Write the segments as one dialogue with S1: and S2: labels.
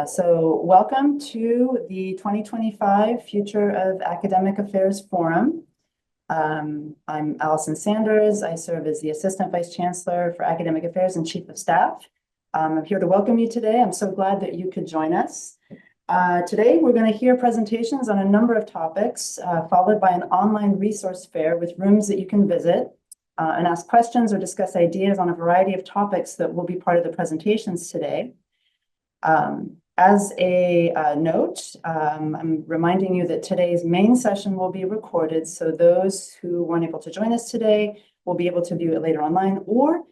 S1: So welcome to the 2025 Future of Academic Affairs Forum. I'm Allison Sanders. I serve as the Assistant Vice Chancellor for Academic Affairs and Chief of Staff. I'm here to welcome you today. I'm so glad that you could join us. Today, we're going to hear presentations on a number of topics, followed by an online resource fair with rooms that you can visit and ask questions or discuss ideas on a variety of topics that will be part of the presentations today. As a note, I'm reminding you that today's main session will be recorded, so those who weren't able to join us today will be able to view it later online, or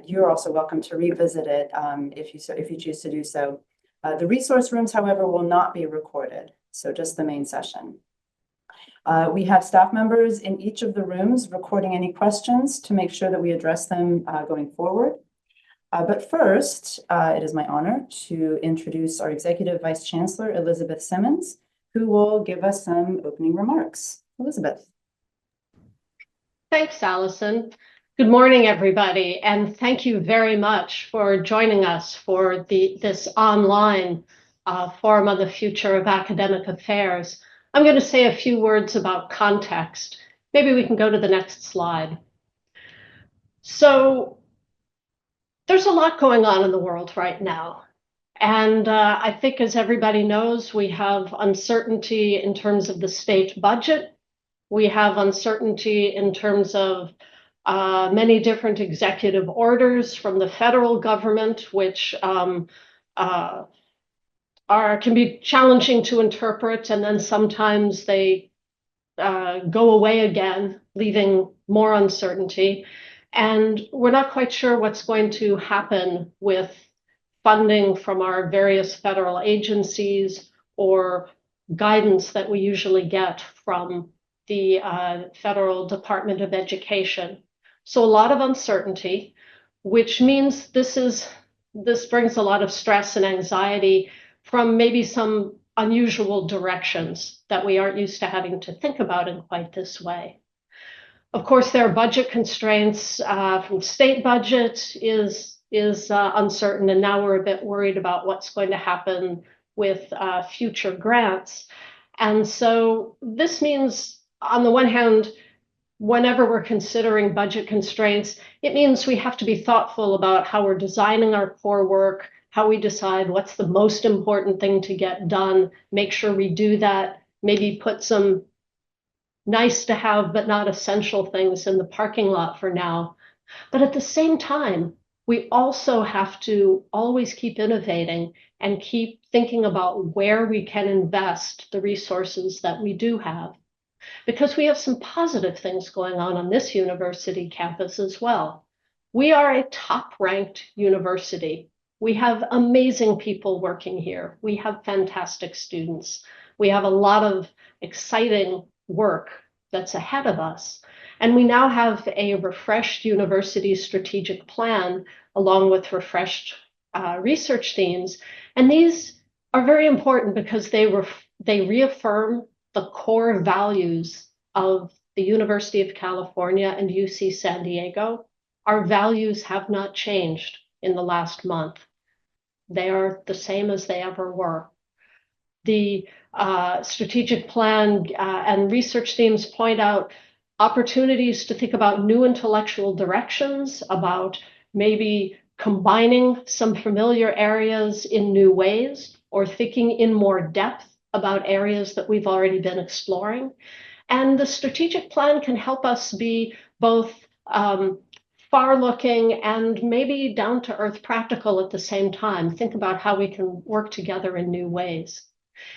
S1: you're also welcome to revisit it if you choose to do so. The resource rooms, however, will not be recorded, so just the main session. We have staff members in each of the rooms recording any questions to make sure that we address them going forward. But first, it is my honor to introduce our Executive Vice Chancellor, Elizabeth Simmons, who will give us some opening remarks. Elizabeth.
S2: Thanks, Allison. Good morning, everybody, and thank you very much for joining us for this online Forum on the Future of Academic Affairs. I'm going to say a few words about context. Maybe we can go to the next slide. So, there's a lot going on in the world right now. And I think, as everybody knows, we have uncertainty in terms of the state budget. We have uncertainty in terms of many different executive orders from the federal government, which can be challenging to interpret, and then sometimes they go away again, leaving more uncertainty. And we're not quite sure what's going to happen with funding from our various federal agencies or guidance that we usually get from the Federal Department of Education. So a lot of uncertainty, which means this brings a lot of stress and anxiety from maybe some unusual directions that we aren't used to having to think about in quite this way. Of course, there are budget constraints from state budget is uncertain, and now we're a bit worried about what's going to happen with future grants. And so this means, on the one hand, whenever we're considering budget constraints, it means we have to be thoughtful about how we're designing our core work, how we decide what's the most important thing to get done, make sure we do that, maybe put some nice to have but not essential things in the parking lot for now. But at the same time, we also have to always keep innovating and keep thinking about where we can invest the resources that we do have. Because we have some positive things going on this university campus as well. We are a top-ranked university. We have amazing people working here. We have fantastic students. We have a lot of exciting work that's ahead of us. And we now have a refreshed university strategic plan along with refreshed research themes. And these are very important because they reaffirm the core values of the University of California and UC San Diego. Our values have not changed in the last month. They are the same as they ever were. The strategic plan and research themes point out opportunities to think about new intellectual directions, about maybe combining some familiar areas in new ways, or thinking in more depth about areas that we've already been exploring. And the strategic plan can help us be both far-looking and maybe down-to-earth practical at the same time, think about how we can work together in new ways.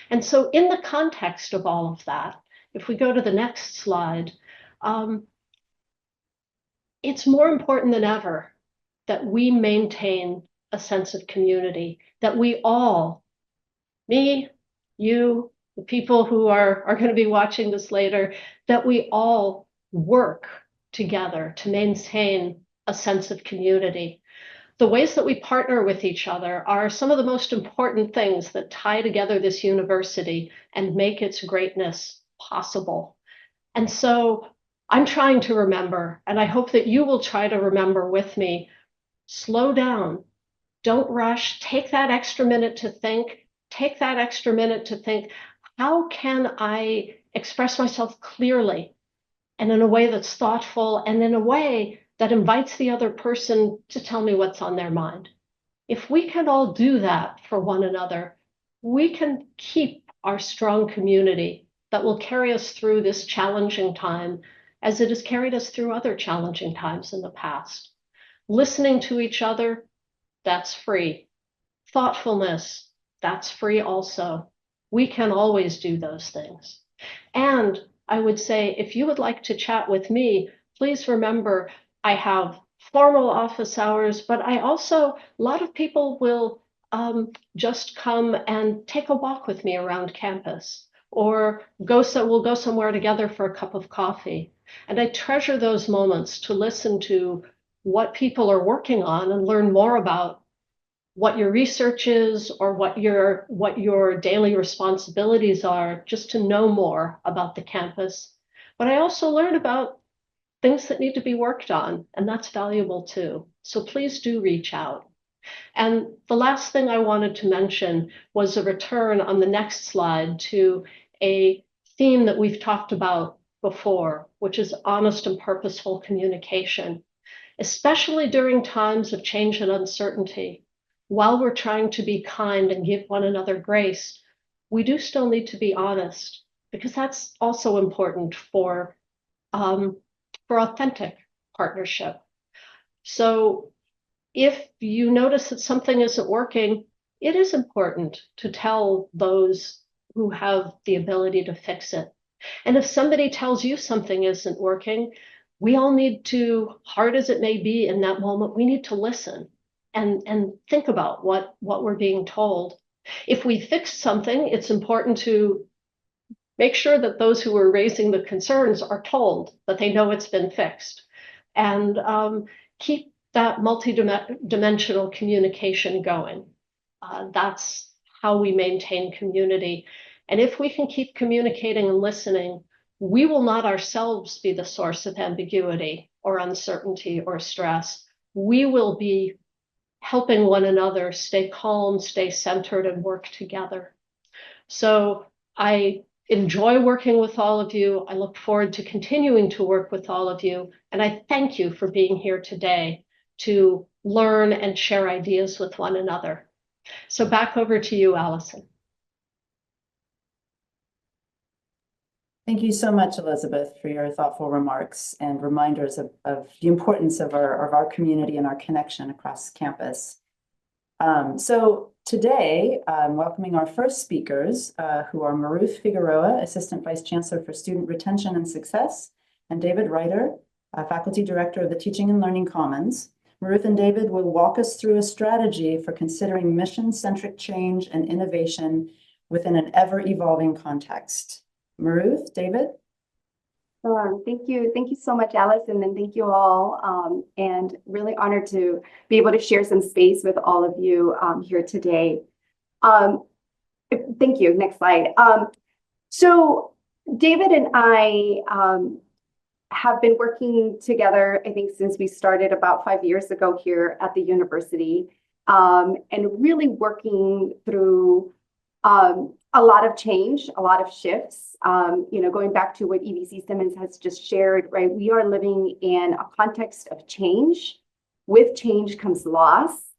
S2: And so in the context of all of that, if we go to the next slide, it's more important than ever that we maintain a sense of community, that we all, me, you, the people who are going to be watching this later, that we all work together to maintain a sense of community. The ways that we partner with each other are some of the most important things that tie together this university and make its greatness possible. And so I'm trying to remember, and I hope that you will try to remember with me, slow down, don't rush, take that extra minute to think, take that extra minute to think, how can I express myself clearly and in a way that's thoughtful and in a way that invites the other person to tell me what's on their mind? If we can all do that for one another, we can keep our strong community that will carry us through this challenging time as it has carried us through other challenging times in the past. Listening to each other, that's free. Thoughtfulness, that's free also. We can always do those things. And I would say, if you would like to chat with me, please remember I have formal office hours, but I also, a lot of people will just come and take a walk with me around campus, or we'll go somewhere together for a cup of coffee. And I treasure those moments to listen to what people are working on and learn more about what your research is or what your daily responsibilities are, just to know more about the campus. But I also learn about things that need to be worked on, and that's valuable too. So please do reach out. And the last thing I wanted to mention was a return on the next slide to a theme that we've talked about before, which is honest and purposeful communication, especially during times of change and uncertainty. While we're trying to be kind and give one another grace, we do still need to be honest, because that's also important for authentic partnership. So if you notice that something isn't working, it is important to tell those who have the ability to fix it. And if somebody tells you something isn't working, we all need to, hard as it may be in that moment, we need to listen and think about what we're being told. If we fix something, it's important to make sure that those who are raising the concerns are told that they know it's been fixed, and keep that multi-dimensional communication going. That's how we maintain community. And if we can keep communicating and listening, we will not ourselves be the source of ambiguity or uncertainty or stress. We will be helping one another stay calm, stay centered, and work together. So I enjoy working with all of you. I look forward to continuing to work with all of you. And I thank you for being here today to learn and share ideas with one another. So back over to you, Allison.
S1: Thank you so much, Elizabeth, for your thoughtful remarks and reminders of the importance of our community and our connection across campus. So today, I'm welcoming our first speakers, who are Maruth Figueroa, Assistant Vice Chancellor for Student Retention and Success, and David Reiter, Faculty Director of the Teaching and Learning Commons. Maruth and David will walk us through a strategy for considering mission-centric change and innovation within an ever-evolving context. Maruth, David?
S3: Thank you. Thank you so much, Allison, and thank you all. And really honored to be able to share some space with all of you here today. Thank you. Next slide. So David and I have been working together, I think, since we started about 5 years ago here at the university, and really working through a lot of change, a lot of shifts. Going back to what EVC Simmons has just shared, right? We are living in a context of change. With change comes loss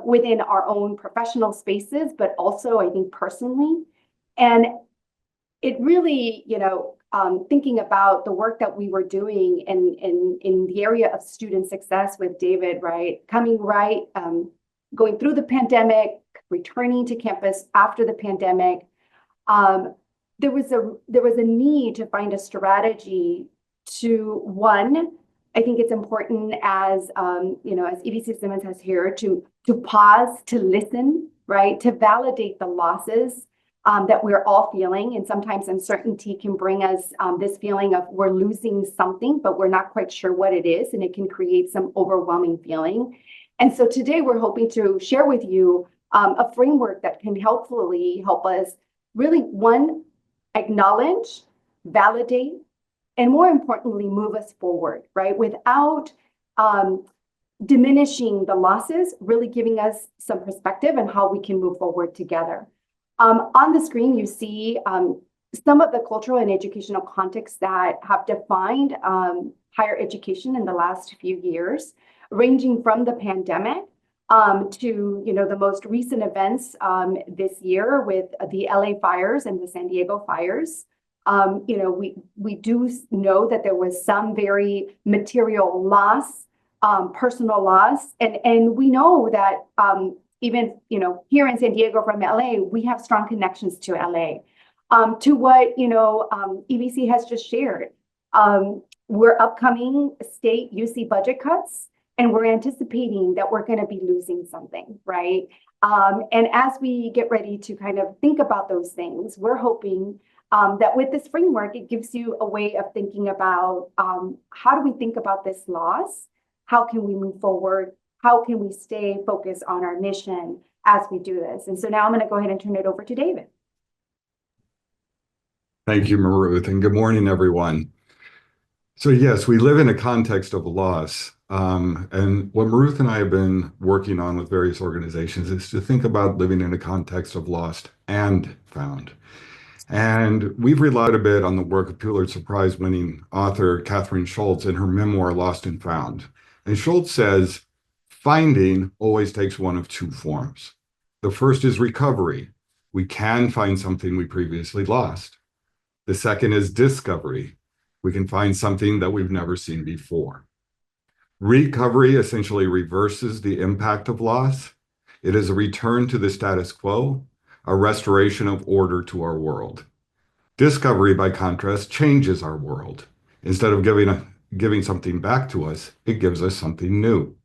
S3: within our own professional spaces, but also, I think, personally. And it really, thinking about the work that we were doing in the area of student success with David, right? Going through the pandemic, returning to campus after the pandemic, there was a need to find a strategy to, one, I think it's important as as EVC Simmons has here, to pause, to listen, right, to validate the losses that we're all feeling. And sometimes uncertainty can bring us this feeling of we're losing something, but we're not quite sure what it is, and it can create some overwhelming feeling. And so today we're hoping to share with you a framework that can helpfully help us really, one, acknowledge, validate, and more importantly, move us forward, right? Without diminishing the losses, really giving us some perspective on how we can move forward together. On the screen, you see some of the cultural and educational contexts that have defined higher education in the last few years, ranging from the pandemic to the most recent events this year with the LA fires and the San Diego fires. We do know that there was some very material loss, personal loss, and we know that even here in San Diego from LA, we have strong connections to LA. To what EBC has just shared, we're upcoming state UC budget cuts, and we're anticipating that we're going to be losing something, right? And as we get ready to kind of think about those things, we're hoping that with this framework, it gives you a way of thinking about how do we think about this loss? How can we move forward? How can we stay focused on our mission as we do this? And so now I'm going to go ahead and turn it over to David.
S4: Thank you, Maruth, and good morning, everyone. So yes, we live in a context of loss. And what Maruth and I have been working on with various organizations is to think about living in a context of lost and found. And we've relied a bit on the work of Pulitzer Prize-winning author Kathryn Schulz in her memoir, Lost and Found. And Schulz says, finding always takes one of two forms. The first is recovery. We can find something we previously lost. The second is discovery. We can find something that we've never seen before. Recovery essentially reverses the impact of loss. It is a return to the status quo, a restoration of order to our world. Discovery, by contrast, changes our world. Instead of giving something back to us, it gives us something new.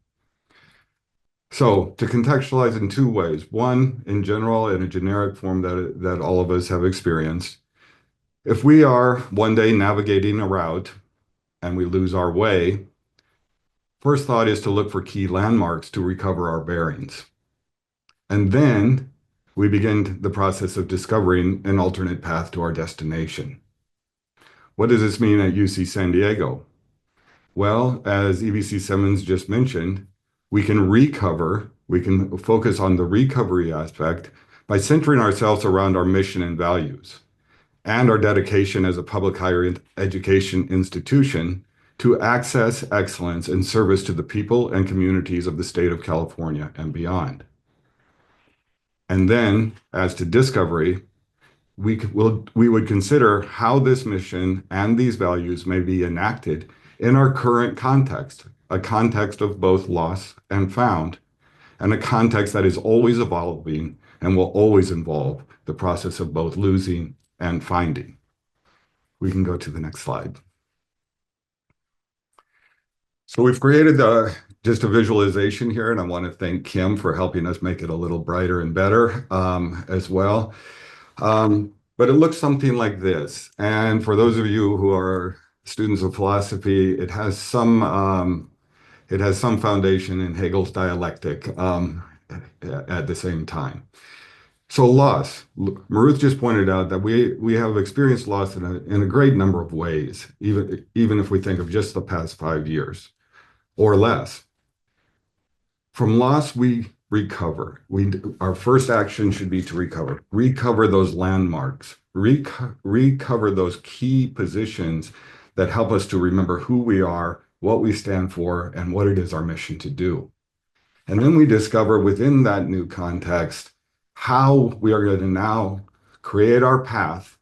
S4: So to contextualize in two ways, one, in general, in a generic form that all of us have experienced. If we are one day navigating a route and we lose our way, first thought is to look for key landmarks to recover our bearings. And then we begin the process of discovering an alternate path to our destination. What does this mean at UC San Diego? Well, as EBC Simmons just mentioned, we can recover, we can focus on the recovery aspect by centering ourselves around our mission and values and our dedication as a public higher education institution to access excellence and service to the people and communities of the state of California and beyond. And then, as to discovery, we would consider how this mission and these values may be enacted in our current context, a context of both loss and found, and a context that is always evolving and will always involve the process of both losing and finding. We can go to the next slide. So we've created just a visualization here, and I want to thank Kim for helping us make it a little brighter and better as well. But it looks something like this. And for those of you who are students of philosophy, it has some foundation in Hegel's dialectic at the same time. So loss, Maruth just pointed out that we have experienced loss in a great number of ways, even if we think of just the past 5 years or less. From loss, we recover. Our first action should be to recover those landmarks, recover those key positions that help us to remember who we are, what we stand for, and what it is our mission to do. And then we discover within that new context how we are going to now create our path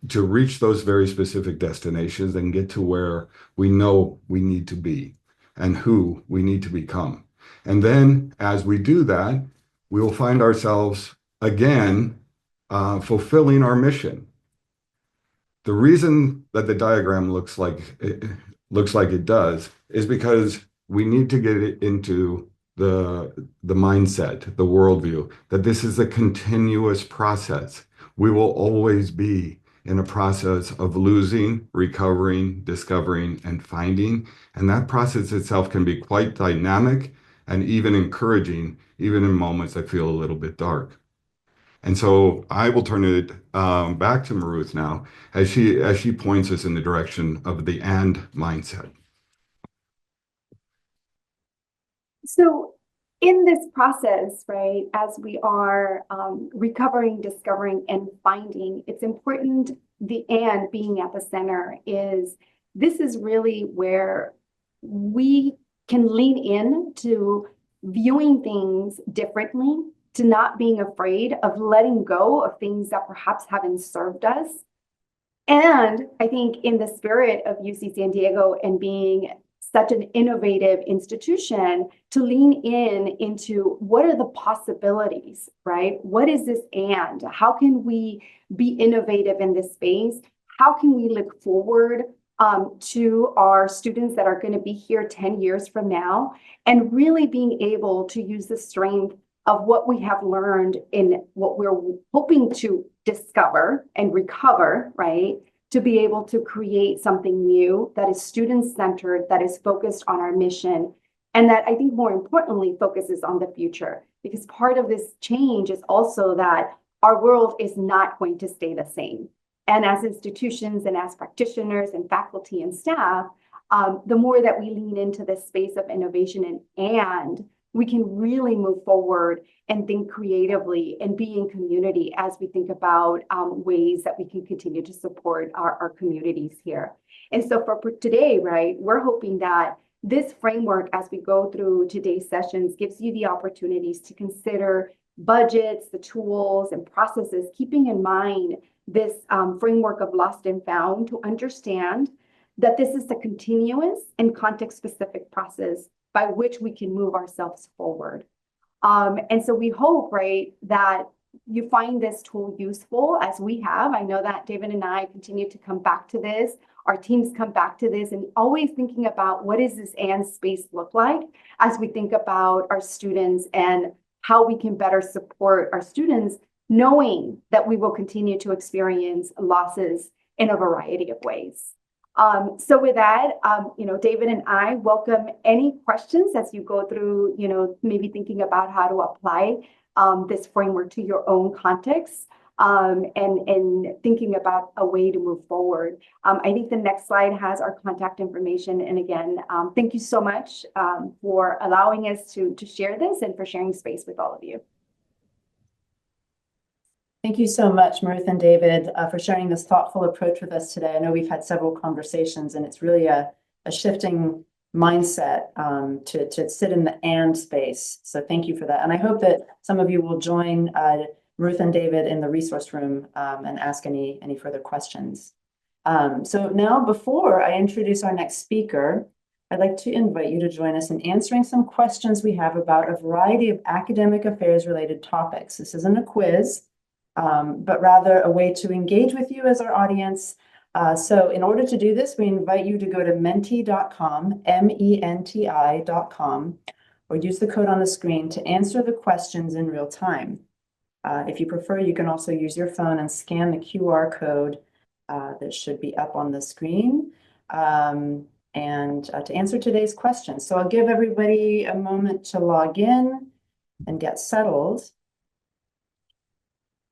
S4: to reach those very specific destinations and get to where we know we need to be and who we need to become. And then as we do that, we will find ourselves again fulfilling our mission. The reason that the diagram looks like it does is because we need to get it into the mindset, the worldview, that this is a continuous process. We will always be in a process of losing, recovering, discovering, and finding. And that process itself can be quite dynamic and even encouraging, even in moments that feel a little bit dark. And so I will turn it back to Maruth now as she points us in the direction of the and mindset.
S3: So in this process, right, as we are recovering, discovering, and finding, it's important, and being at the center this is really where we can lean in to viewing things differently, to not being afraid of letting go of things that perhaps haven't served us. And I think in the spirit of UC San Diego and being such an innovative institution, to lean into what are the possibilities, right? What is this and? How can we be innovative in this space? How can we look forward to our students that are going to be here 10 years from now, and really being able to use the strength of what we have learned in what we're hoping to discover and recover, right? To be able to create something new that is student-centered, that is focused on our mission, and that I think more importantly focuses on the future. Because part of this change is also that our world is not going to stay the same. And as institutions and as practitioners and faculty and staff, the more that we lean into this space of innovation and we can really move forward and think creatively and be in community as we think about ways that we can continue to support our communities here. And so for today, right, we're hoping that this framework, as we go through today's sessions, gives you the opportunities to consider budgets, the tools and processes, keeping in mind this framework of lost and found, to understand that this is a continuous and context-specific process by which we can move ourselves forward. And so we hope, right, that you find this tool useful as we have. I know that David and I continue to come back to this. Our teams come back to this, and always thinking about what does this and space look like as we think about our students and how we can better support our students, knowing that we will continue to experience losses in a variety of ways. So with that, David and I welcome any questions as you go through, maybe thinking about how to apply this framework to your own context, and thinking about a way to move forward. I think the next slide has our contact information. And again, thank you so much for allowing us to share this and for sharing space with all of you.
S1: Thank you so much, Maruth and David, for sharing this thoughtful approach with us today. I know we've had several conversations, and it's really a shifting mindset to sit in the and space. So thank you for that. And I hope that some of you will join Maruth and David in the resource room and ask any further questions. So now, before I introduce our next speaker, I'd like to invite you to join us in answering some questions we have about a variety of academic affairs related topics. This isn't a quiz, but rather a way to engage with you as our audience. So in order to do this, we invite you to go to menti.com, MENTI.com, or use the code on the screen to answer the questions in real time. If you prefer, you can also use your phone and scan the QR code that should be up on the screen and to answer today's questions. So I'll give everybody a moment to log in and get settled.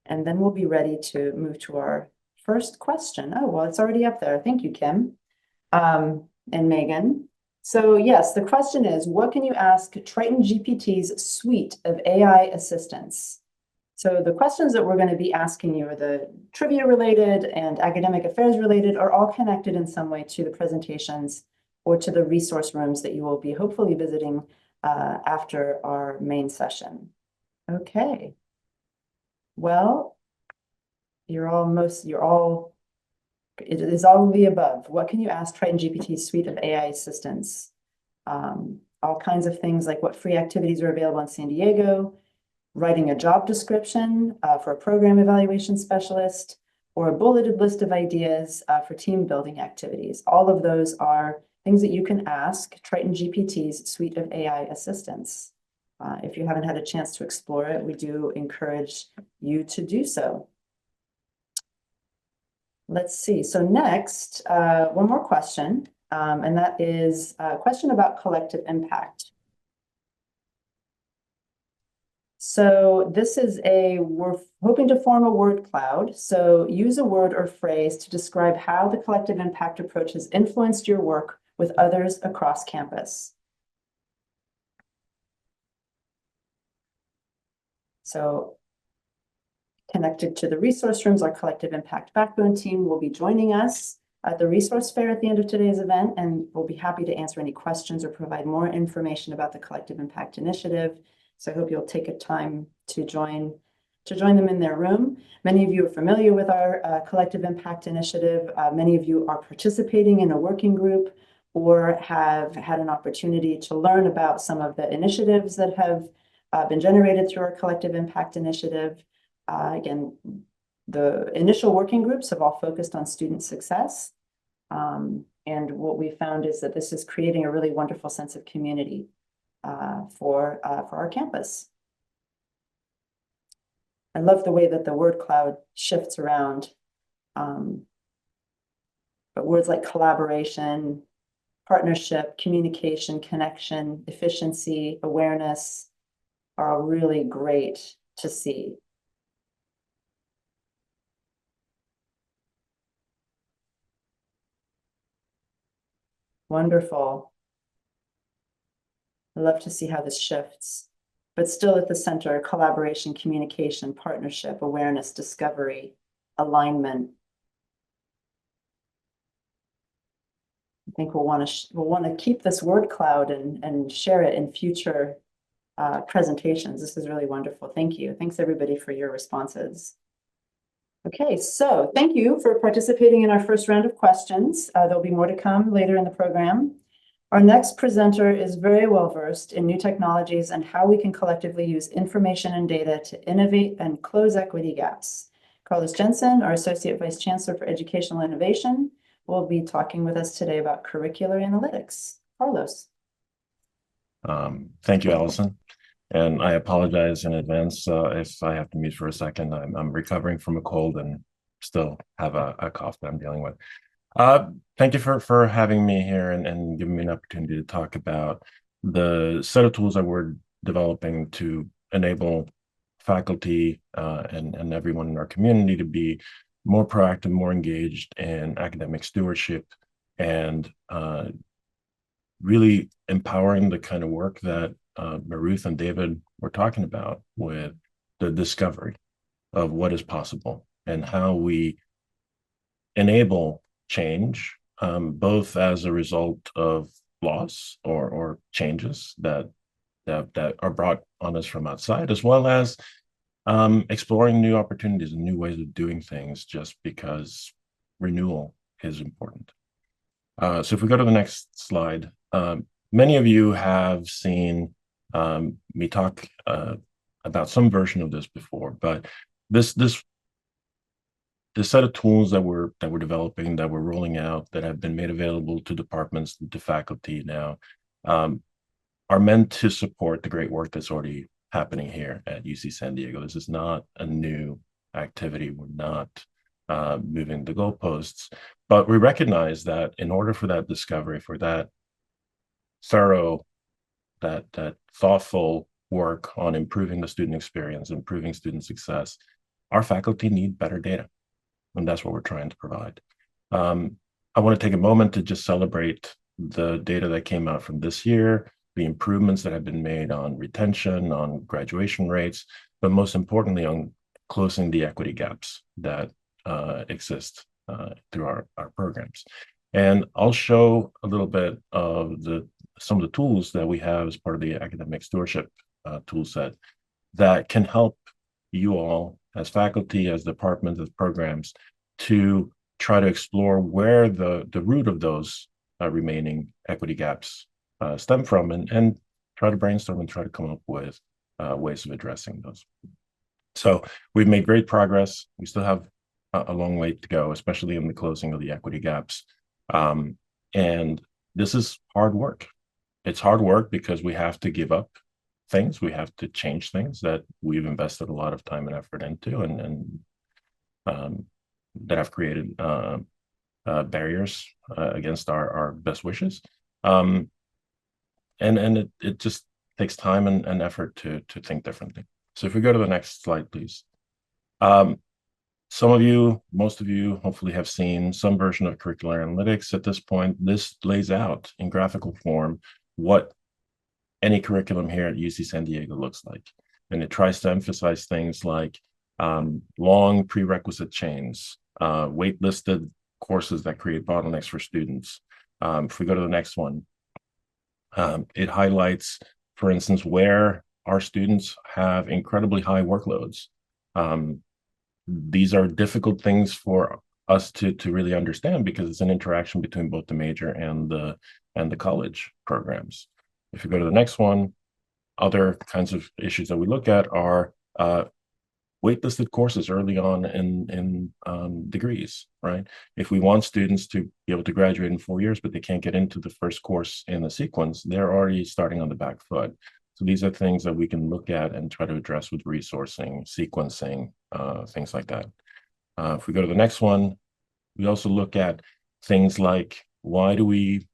S1: And then we'll be ready to move to our first question. Oh, well, it's already up there. Thank you, Kim and Megan. So yes, the question is, what can you ask Triton GPT's suite of AI assistants? So the questions that we're going to be asking you are the trivia related and academic affairs related, are all connected in some way to the presentations or to the resource rooms that you will be hopefully visiting after our main session. Okay. Well, it is all of the above. What can you ask Triton GPT's suite of AI assistants? All kinds of things like what free activities are available in San Diego, writing a job description for a program evaluation specialist, or a bulleted list of ideas for team building activities. All of those are things that you can ask Triton GPT's suite of AI assistants. If you haven't had a chance to explore it, we do encourage you to do so. Let's see. So next, one more question, and that is a question about collective impact. So this is we're hoping to form a word cloud. So use a word or phrase to describe how the collective impact approach has influenced your work with others across campus. So connected to the resource rooms, our Collective Impact Backbone team will be joining us at the resource fair at the end of today's event, and we'll be happy to answer any questions or provide more information about the Collective Impact Initiative. So I hope you'll take a time to join them in their room. Many of you are familiar with our Collective Impact Initiative. Many of you are participating in a working group or have had an opportunity to learn about some of the initiatives that have been generated through our Collective Impact Initiative. Again, the initial working groups have all focused on student success. And what we found is that this is creating a really wonderful sense of community for our campus. I love the way that the word cloud shifts around. But words like collaboration, partnership, communication, connection, efficiency, awareness are all really great to see. Wonderful. I love to see how this shifts, but still at the center, collaboration, communication, partnership, awareness, discovery, alignment. I think we'll want to keep this word cloud and share it in future presentations. This is really wonderful. Thank you. Thanks everybody for your responses. Okay, so thank you for participating in our first round of questions. There'll be more to come later in the program. Our next presenter is very well versed in new technologies and how we can collectively use information and data to innovate and close equity gaps. Carlos Jensen, our Associate Vice Chancellor for Educational Innovation, will be talking with us today about curricular analytics. Carlos.
S5: Thank you, Allison. And I apologize in advance if I have to mute for a second. I'm recovering from a cold and still have a cough that I'm dealing with. Thank you for having me here and giving me an opportunity to talk about the set of tools that we're developing to enable faculty and everyone in our community to be more proactive, more engaged in academic stewardship, and really empowering the kind of work that Maruth and David were talking about with the discovery of what is possible and how we enable change, both as a result of loss or changes that are brought on us from outside, as well as exploring new opportunities and new ways of doing things, just because renewal is important. So if we go to the next slide, many of you have seen me talk about some version of this before, but the set of tools that we're developing, that we're rolling out, that have been made available to departments, to faculty now, are meant to support the great work that's already happening here at UC San Diego. This is not a new activity. We're not moving the goalposts, but we recognize that in order for that discovery, for that thorough, that thoughtful work on improving the student experience, improving student success, our faculty need better data, and that's what we're trying to provide. I want to take a moment to just celebrate the data that came out from this year, the improvements that have been made on retention, on graduation rates, but most importantly on closing the equity gaps that exist through our programs. And I'll show a little bit of some of the tools that we have as part of the academic stewardship tool set that can help you all as faculty, as departments, as programs, to try to explore where the root of those remaining equity gaps stem from, and try to brainstorm and try to come up with ways of addressing those. So we've made great progress. We still have a long way to go, especially in the closing of the equity gaps. And this is hard work. It's hard work because we have to give up things. We have to change things that we've invested a lot of time and effort into, and that have created barriers against our best wishes. And it just takes time and effort to think differently. So if we go to the next slide, please. Some of you, most of you, hopefully have seen some version of curricular analytics at this point. This lays out in graphical form what any curriculum here at UC San Diego looks like. and it tries to emphasize things like long prerequisite chains, waitlisted courses that create bottlenecks for students. If we go to the next one, it highlights, for instance, where our students have incredibly high workloads. These are difficult things for us to really understand because it's an interaction between both the major and the college programs. If you go to the next one, other kinds of issues that we look at are waitlisted courses early on in degrees, right? If we want students to be able to graduate in 4 years, but they can't get into the first course in the sequence, they're already starting on the back foot. So these are things that we can look at and try to address with resourcing, sequencing, things like that. If we go to the next one, we also look at things like, why do we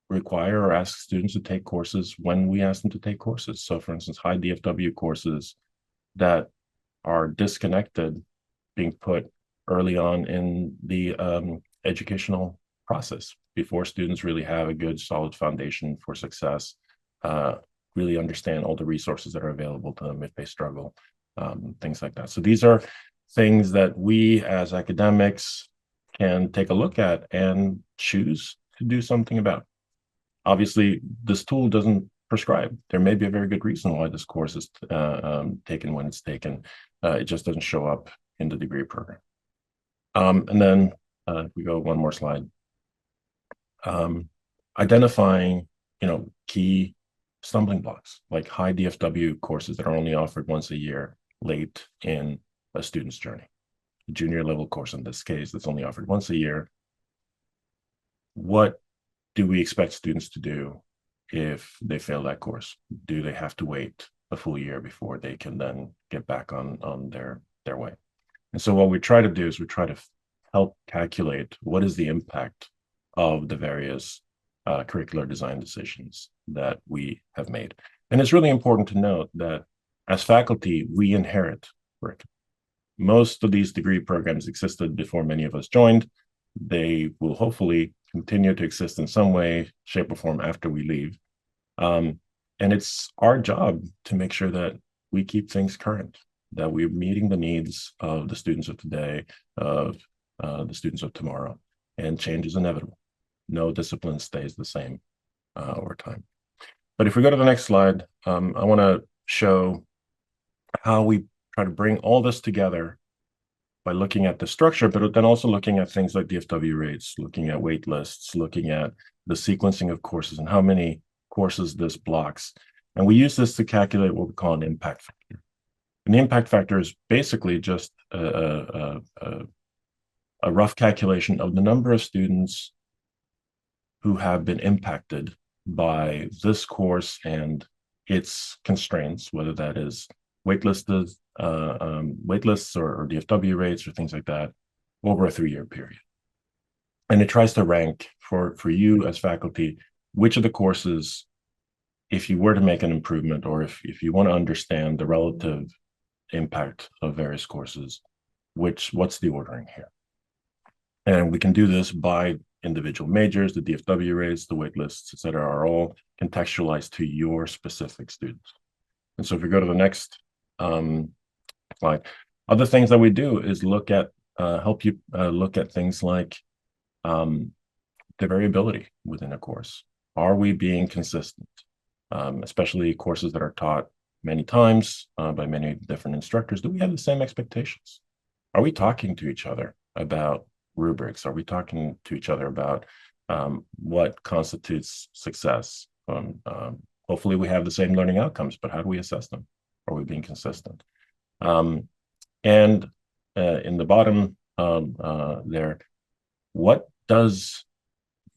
S5: require or ask students to take courses when we ask them to take courses? So for instance, high DFW courses that are disconnected being put early on in the educational process before students really have a good solid foundation for success, really understand all the resources that are available to them if they struggle, things like that. So these are things that we as academics can take a look at and choose to do something about. Obviously, this tool doesn't prescribe. There may be a very good reason why this course is taken when it's taken. It just doesn't show up in the degree program. And then if we go one more slide, identifying, key stumbling blocks, like high DFW courses that are only offered once a year late in a student's journey. A junior level course in this case that's only offered once a year. What do we expect students to do if they fail that course? Do they have to wait a full year before they can then get back on their way? And so what we try to do is we try to help calculate what is the impact of the various curricular design decisions that we have made. And it's really important to note that as faculty, we inherit curriculum. Most of these degree programs existed before many of us joined. They will hopefully continue to exist in some way, shape, or form after we leave. And it's our job to make sure that we keep things current, that we're meeting the needs of the students of today, of the students of tomorrow. And change is inevitable. No discipline stays the same over time. But if we go to the next slide, I want to show how we try to bring all this together by looking at the structure, but then also looking at things like DFW rates, looking at wait lists, looking at the sequencing of courses and how many courses this blocks. And we use this to calculate what we call an impact factor. And the impact factor is basically just a rough calculation of the number of students who have been impacted by this course and its constraints, whether that is waitlists or DFW rates or things like that, over a 3-year period. And it tries to rank for you as faculty, which of the courses, if you were to make an improvement, or if you want to understand the relative impact of various courses, what's the ordering here? And we can do this by individual majors, the DFW rates, the waitlists, et cetera, are all contextualized to your specific students. And so if we go to the next slide, other things that we do is look at, help you look at things like the variability within a course. Are we being consistent? Especially courses that are taught many times by many different instructors. Do we have the same expectations? Are we talking to each other about rubrics? Are we talking to each other about what constitutes success? Hopefully we have the same learning outcomes, but how do we assess them? Are we being consistent? And in the bottom there, what does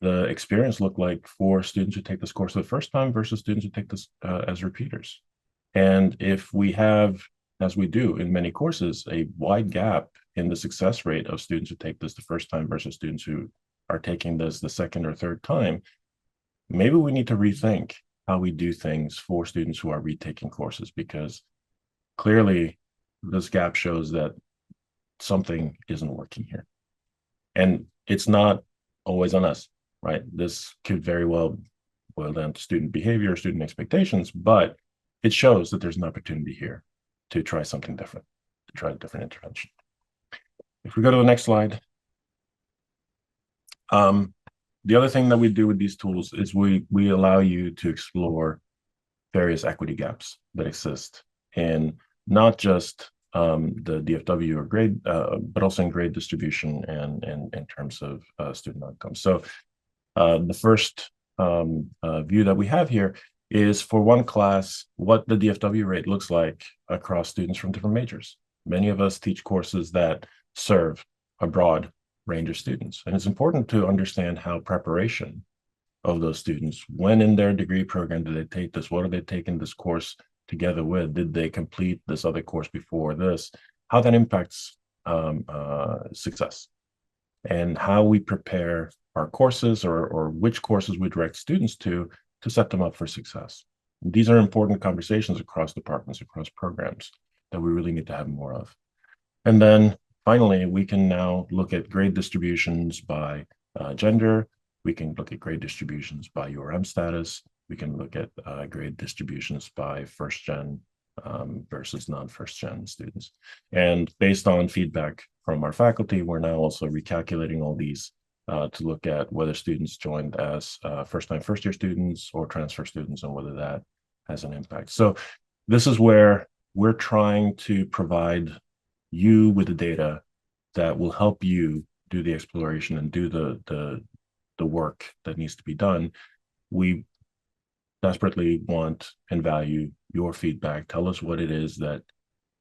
S5: the experience look like for students who take this course for the first time versus students who take this as repeaters? And if we have, as we do in many courses, a wide gap in the success rate of students who take this the first time versus students who are taking this the second or third time, maybe we need to rethink how we do things for students who are retaking courses, because clearly this gap shows that something isn't working here. And it's not always on us, right? This could very well boil down to student behavior, student expectations, but it shows that there's an opportunity here to try something different, to try a different intervention. If we go to the next slide. The other thing that we do with these tools is we allow you to explore various equity gaps that exist in not just the DFW or grade, but also in grade distribution and in terms of student outcomes. So the first view that we have here is for one class, what the DFW rate looks like across students from different majors. Many of us teach courses that serve a broad range of students. And it's important to understand how preparation of those students, when in their degree program do they take this? What are they taking this course together with? Did they complete this other course before this? How that impacts success, and how we prepare our courses or which courses we direct students to set them up for success. These are important conversations across departments, across programs that we really need to have more of. And then finally, we can now look at grade distributions by gender. We can look at grade distributions by URM status. We can look at grade distributions by first gen versus non-first gen students. And based on feedback from our faculty, we're now also recalculating all these to look at whether students joined as first-time first-year students or transfer students and whether that has an impact. So this is where we're trying to provide you with the data that will help you do the exploration and do the work that needs to be done. We desperately want and value your feedback. Tell us what it is that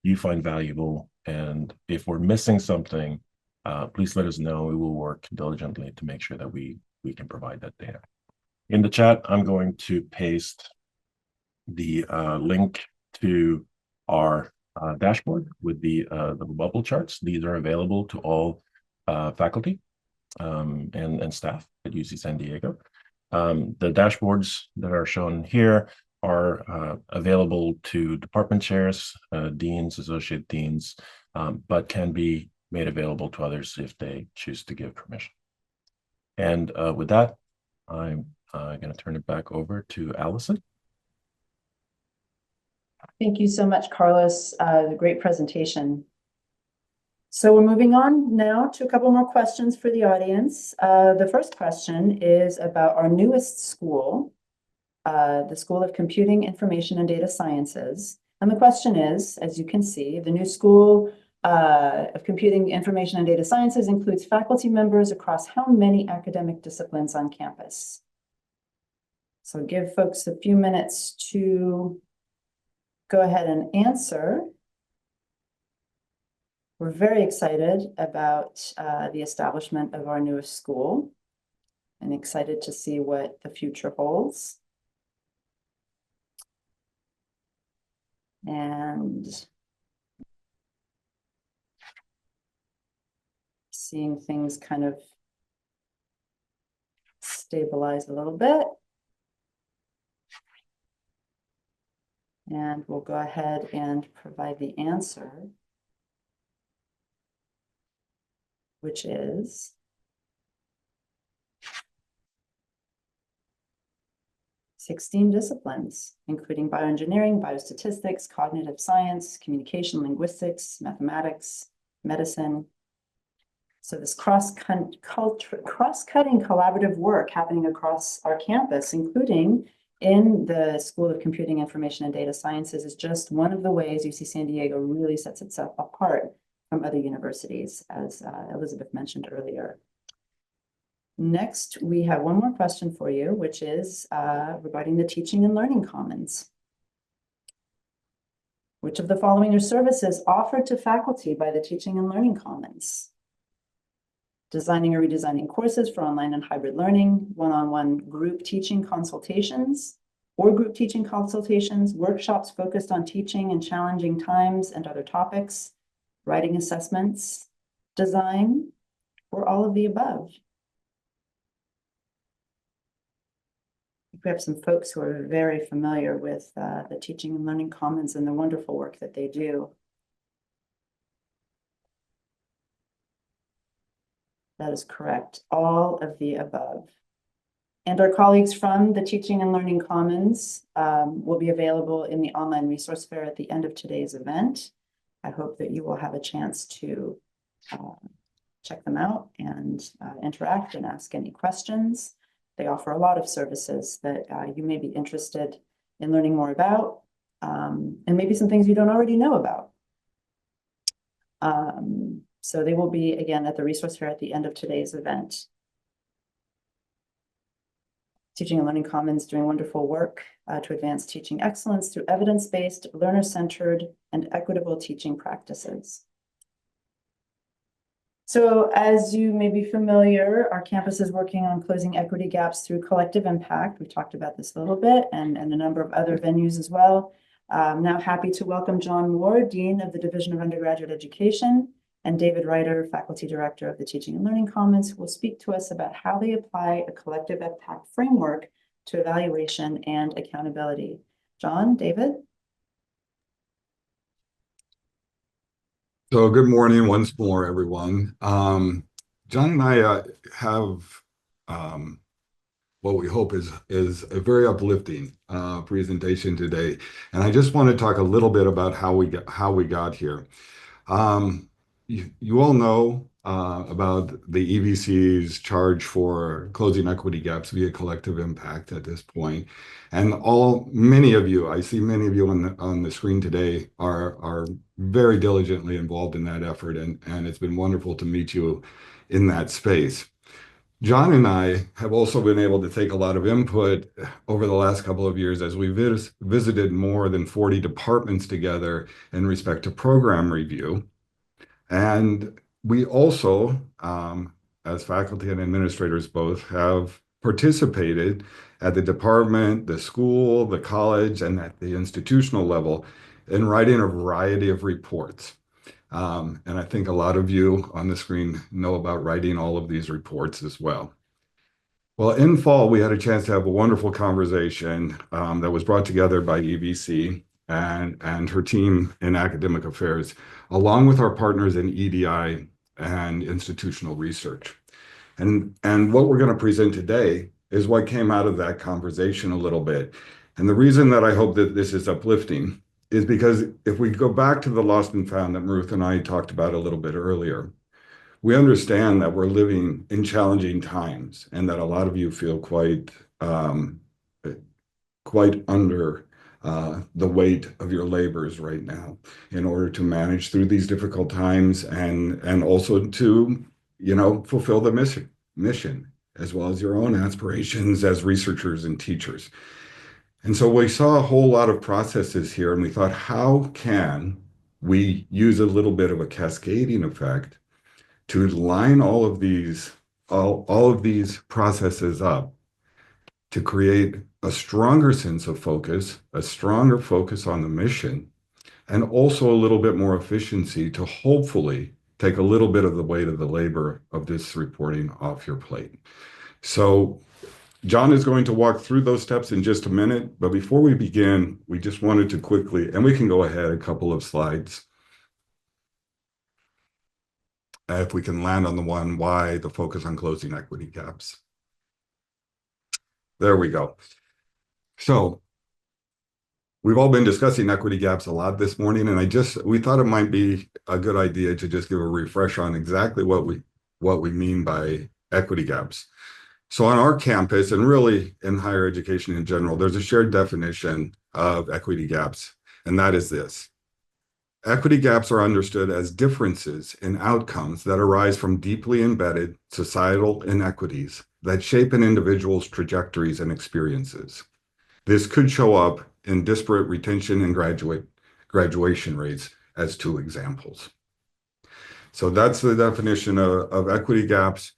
S5: you find valuable. And if we're missing something, please let us know. We will work diligently to make sure that we can provide that data. In the chat, I'm going to paste the link to our dashboard with the bubble charts. These are available to all faculty and staff at UC San Diego. The dashboards that are shown here are available to department chairs, deans, associate deans, but can be made available to others if they choose to give permission. And with that, I'm going to turn it back over to Allison.
S1: Thank you so much, Carlos. Great presentation. So we're moving on now to a couple more questions for the audience. The first question is about our newest school, the School of Computing, Information, and Data Sciences. And the question is, as you can see, the new School of Computing, Information, and Data Sciences includes faculty members across how many academic disciplines on campus? So give folks a few minutes to go ahead and answer. We're very excited about the establishment of our newest school and excited to see what the future holds. And seeing things kind of stabilize a little bit. And we'll go ahead and provide the answer, which is 16 disciplines, including bioengineering, biostatistics, cognitive science, communication, linguistics, mathematics, medicine. So this cross-cutting collaborative work happening across our campus, including in the School of Computing, Information, and Data Sciences, is just one of the ways UC San Diego really sets itself apart from other universities, as Elizabeth mentioned earlier. Next, we have one more question for you, which is regarding the Teaching and Learning Commons. Which of the following are services offered to faculty by the Teaching and Learning Commons? Designing or redesigning courses for online and hybrid learning, one-on-one group teaching consultations, or group teaching consultations, workshops focused on teaching and challenging times and other topics, writing assessments, design, or all of the above. We have some folks who are very familiar with the Teaching and Learning Commons and the wonderful work that they do. That is correct. All of the above. And our colleagues from the Teaching and Learning Commons will be available in the online resource fair at the end of today's event. I hope that you will have a chance to check them out and interact and ask any questions. They offer a lot of services that you may be interested in learning more about, and maybe some things you don't already know about. So they will be, again, at the resource fair at the end of today's event. Teaching and Learning Commons doing wonderful work to advance teaching excellence through evidence-based, learner-centered, and equitable teaching practices. So as you may be familiar, our campus is working on closing equity gaps through collective impact. We've talked about this a little bit, and a number of other venues as well. I'm now happy to welcome John Moore, Dean of the Division of Undergraduate Education, and David Reiter, Faculty Director of the Teaching and Learning Commons, who will speak to us about how they apply a collective impact framework to evaluation and accountability. John, David?
S4: So good morning once more, everyone. John and I have what we hope is a very uplifting presentation today, and I just want to talk a little bit about how we got here. You all know about the EVC's charge for closing equity gaps via collective impact at this point. And many of you, I see many of you on the screen today are very diligently involved in that effort, and it's been wonderful to meet you in that space. John and I have also been able to take a lot of input over the last couple of years as we visited more than 40 departments together in respect to program review. And we also, as faculty and administrators both, have participated at the department, the school, the college, and at the institutional level in writing a variety of reports. And I think a lot of you on the screen know about writing all of these reports as well. Well, in fall, we had a chance to have a wonderful conversation that was brought together by EVC and her team in academic affairs, along with our partners in EDI and institutional research. And what we're going to present today is what came out of that conversation a little bit. And the reason that I hope that this is uplifting is because if we go back to the lost and found that Ruth and I talked about a little bit earlier, we understand that we're living in challenging times and that a lot of you feel quite under the weight of your labors right now in order to manage through these difficult times and also to, fulfill the mission as well as your own aspirations as researchers and teachers. And so we saw a whole lot of processes here, and we thought, how can we use a little bit of a cascading effect to line all of these processes up to create a stronger sense of focus, a stronger focus on the mission, and also a little bit more efficiency to hopefully take a little bit of the weight of the labor of this reporting off your plate. So John is going to walk through those steps in just a minute, but before we begin, we just wanted to quickly, and we can go ahead a couple of slides. If we can land on the one, why the focus on closing equity gaps. There we go. So we've all been discussing equity gaps a lot this morning, and we thought it might be a good idea to just give a refresh on exactly what we mean by equity gaps. So on our campus, and really in higher education in general, there's a shared definition of equity gaps, and that is this. Equity gaps are understood as differences in outcomes that arise from deeply embedded societal inequities that shape an individual's trajectories and experiences. This could show up in disparate retention and graduation rates as two examples. So that's the definition of equity gaps.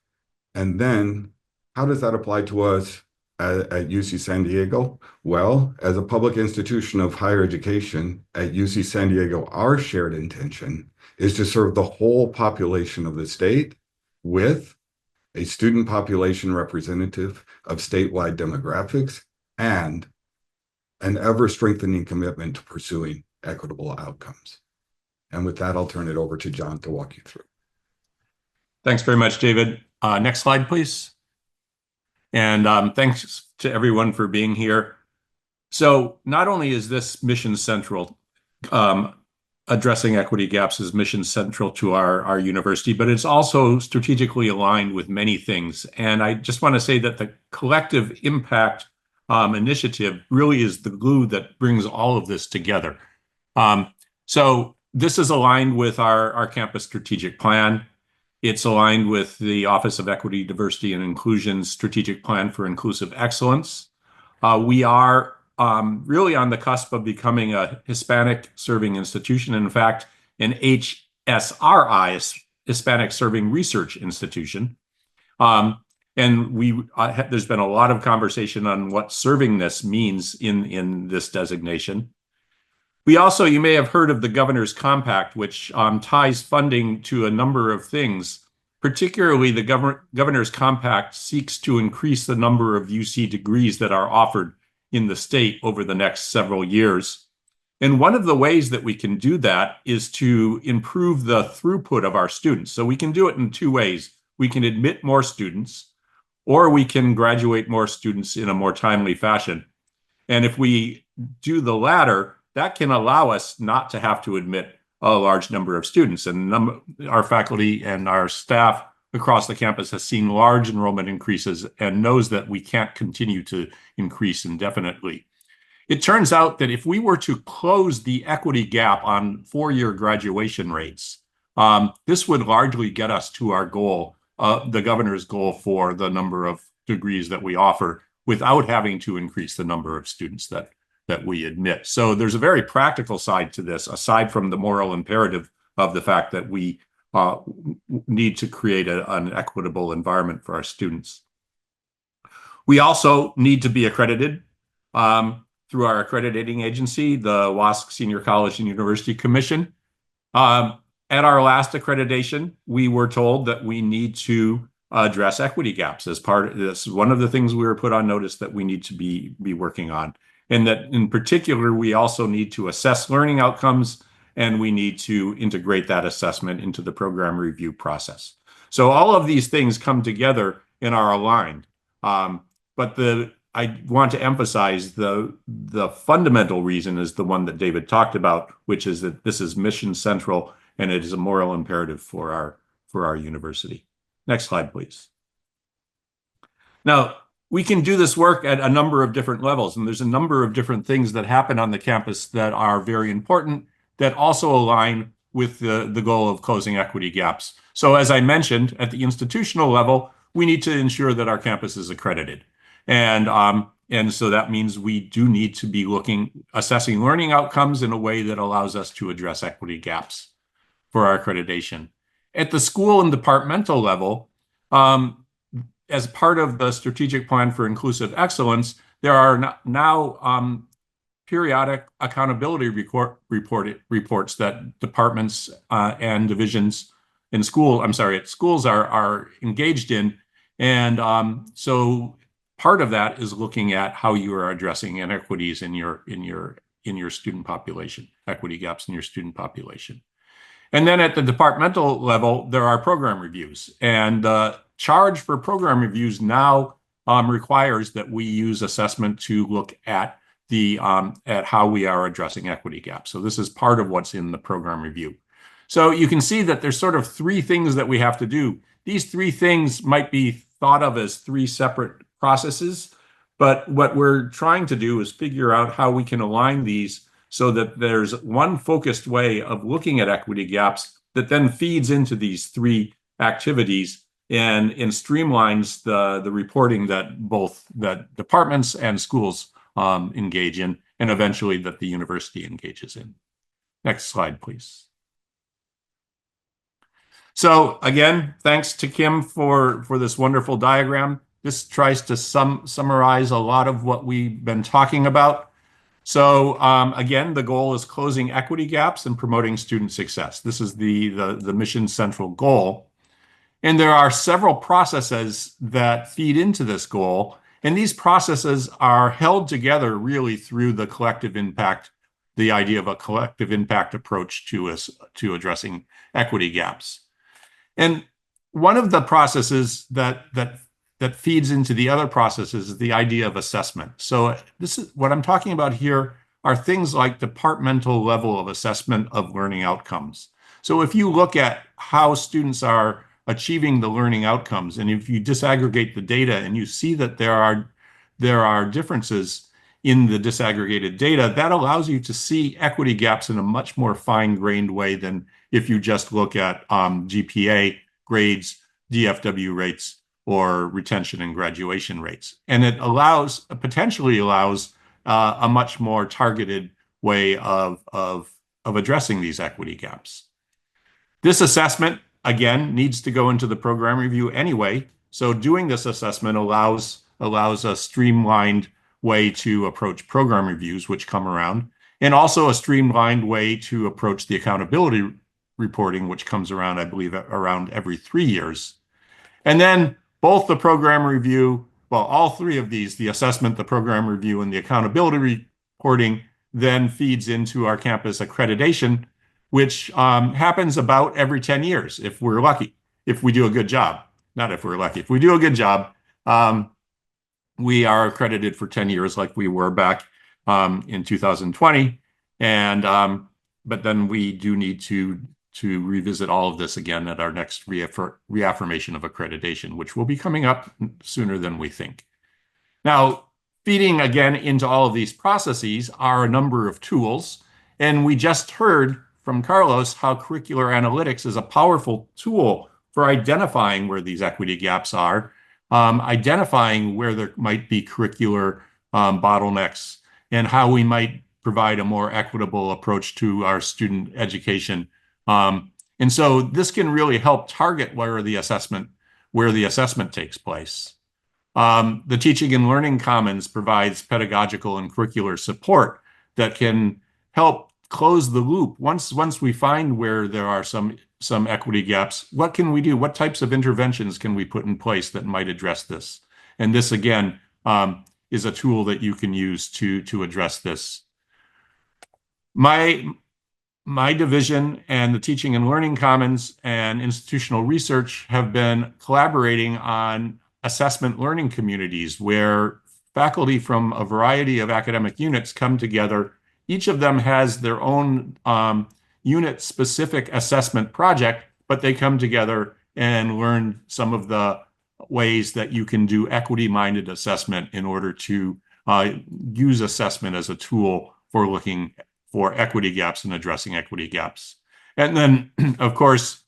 S4: And then how does that apply to us at UC San Diego? Well, as a public institution of higher education at UC San Diego, our shared intention is to serve the whole population of the state with a student population representative of statewide demographics and an ever-strengthening commitment to pursuing equitable outcomes. And with that, I'll turn it over to John to walk you through.
S6: Thanks very much, David. Next slide, please. And thanks to everyone for being here. So not only is this mission central, addressing equity gaps is mission central to our university, but it's also strategically aligned with many things. And I just want to say that the collective impact initiative really is the glue that brings all of this together. So this is aligned with our campus strategic plan. It's aligned with the Office of Equity, Diversity, and Inclusion's strategic plan for inclusive excellence. We are really on the cusp of becoming a Hispanic serving institution. In fact, an HSRI, Hispanic Serving Research Institution. And there's been a lot of conversation on what servingness means in this designation. We also, you may have heard of the Governor's Compact, which ties funding to a number of things. Particularly, the Governor's Compact seeks to increase the number of UC degrees that are offered in the state over the next several years. And one of the ways that we can do that is to improve the throughput of our students. So we can do it in two ways. We can admit more students, or we can graduate more students in a more timely fashion. And if we do the latter, that can allow us not to have to admit a large number of students. And our faculty and our staff across the campus has seen large enrollment increases and knows that we can't continue to increase indefinitely. It turns out that if we were to close the equity gap on four-year graduation rates, this would largely get us to our goal, the governor's goal for the number of degrees that we offer without having to increase the number of students that we admit. So there's a very practical side to this, aside from the moral imperative of the fact that we need to create an equitable environment for our students. We also need to be accredited through our accrediting agency, the WASC Senior College and University Commission. At our last accreditation, we were told that we need to address equity gaps as part of this. One of the things we were put on notice that we need to be working on. And that in particular, we also need to assess learning outcomes, and we need to integrate that assessment into the program review process. So all of these things come together and are aligned. But I want to emphasize the fundamental reason is the one that David talked about, which is that this is mission central and it is a moral imperative for our university. Next slide, please. Now, we can do this work at a number of different levels, and there's a number of different things that happen on the campus that are very important that also align with the goal of closing equity gaps. So as I mentioned, at the institutional level, we need to ensure that our campus is accredited. And so that means we do need to be assessing learning outcomes in a way that allows us to address equity gaps for our accreditation. At the school and departmental level, as part of the strategic plan for inclusive excellence, there are now periodic accountability reports that departments and divisions at schools are engaged in. And so part of that is looking at how you are addressing inequities in your student population, equity gaps in your student population. And then at the departmental level, there are program reviews. And the charge for program reviews now requires that we use assessment to look at at how we are addressing equity gaps. So this is part of what's in the program review. So you can see that there's sort of three things that we have to do. These three things might be thought of as three separate processes, but what we're trying to do is figure out how we can align these so that there's one focused way of looking at equity gaps that then feeds into these three activities and streamlines the reporting that departments and schools engage in, and eventually that the university engages in. Next slide, please. So again, thanks to Kim for this wonderful diagram. This tries to summarize a lot of what we've been talking about. So again, the goal is closing equity gaps and promoting student success. This is the mission central goal. And there are several processes that feed into this goal. And these processes are held together really through the collective impact, the idea of a collective impact approach to addressing equity gaps. And one of the processes that that feeds into the other processes is the idea of assessment. So this is what I'm talking about here are things like departmental level of assessment of learning outcomes. So if you look at how students are achieving the learning outcomes, and if you disaggregate the data and you see that there are differences in the disaggregated data, that allows you to see equity gaps in a much more fine-grained way than if you just look at GPA, grades, DFW rates, or retention and graduation rates. And it potentially allows a much more targeted way of addressing these equity gaps. This assessment, again, needs to go into the program review anyway. So doing this assessment allows a streamlined way to approach program reviews, which come around, and also a streamlined way to approach the accountability reporting, which comes around, I believe, around every 3 years. And then both the program review, well, all three of these, the assessment, the program review, and the accountability reporting, then feeds into our campus accreditation, which happens about every 10 years, if we're lucky, if we do a good job. Not if we're lucky. If we do a good job, we are accredited for 10 years like we were back in 2020. And but then we do need to revisit all of this again at our next reaffirmation of accreditation, which will be coming up sooner than we think. Now, feeding again into all of these processes are a number of tools. And we just heard from Carlos how curricular analytics is a powerful tool for identifying where these equity gaps are, identifying where there might be curricular bottlenecks, and how we might provide a more equitable approach to our student education. And so this can really help target where the assessment takes place. The Teaching and Learning Commons provides pedagogical and curricular support that can help close the loop. Once we find where there are some equity gaps, what can we do? What types of interventions can we put in place that might address this? And this, again, is a tool that you can use to address this. My division and the Teaching and Learning Commons and institutional research have been collaborating on assessment learning communities where faculty from a variety of academic units come together. Each of them has their own unit-specific assessment project, but they come together and learn some of the ways that you can do equity-minded assessment in order to use assessment as a tool for looking for equity gaps and addressing equity gaps. And then, of course,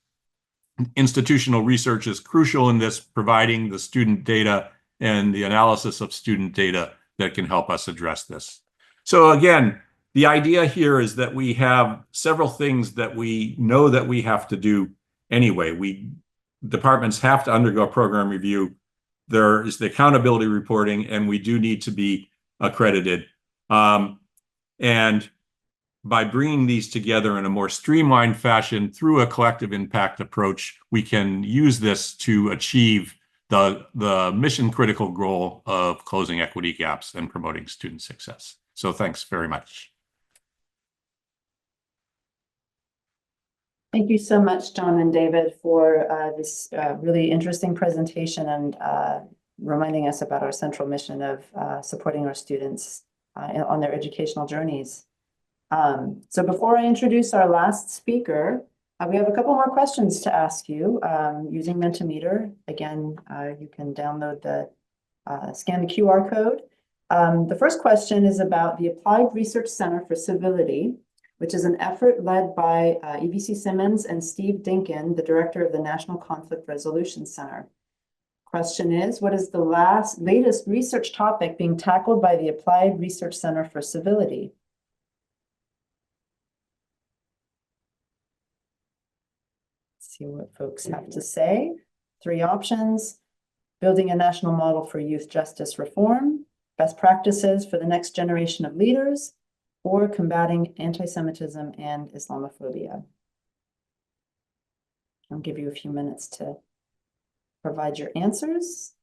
S6: institutional research is crucial in this, providing the student data and the analysis of student data that can help us address this. So again, the idea here is that we have several things that we know that we have to do anyway. Departments have to undergo program review. There is the accountability reporting, and we do need to be accredited. And by bringing these together in a more streamlined fashion through a collective impact approach, we can use this to achieve the mission critical goal of closing equity gaps and promoting student success. So thanks very much.
S1: Thank you so much, John and David, for this really interesting presentation and reminding us about our central mission of supporting our students on their educational journeys. So before I introduce our last speaker, we have a couple more questions to ask you using Mentimeter. Again, you can download scan the QR code. The first question is about the Applied Research Center for Civility, which is an effort led by EVC Simmons and Steve Dinkin, the director of the National Conflict Resolution Center. Question is, what is the latest research topic being tackled by the Applied Research Center for Civility? See what folks have to say. 3 options: building a national model for youth justice reform, best practices for the next generation of leaders, or combating anti-Semitism and Islamophobia. I'll give you a few minutes to provide your answers.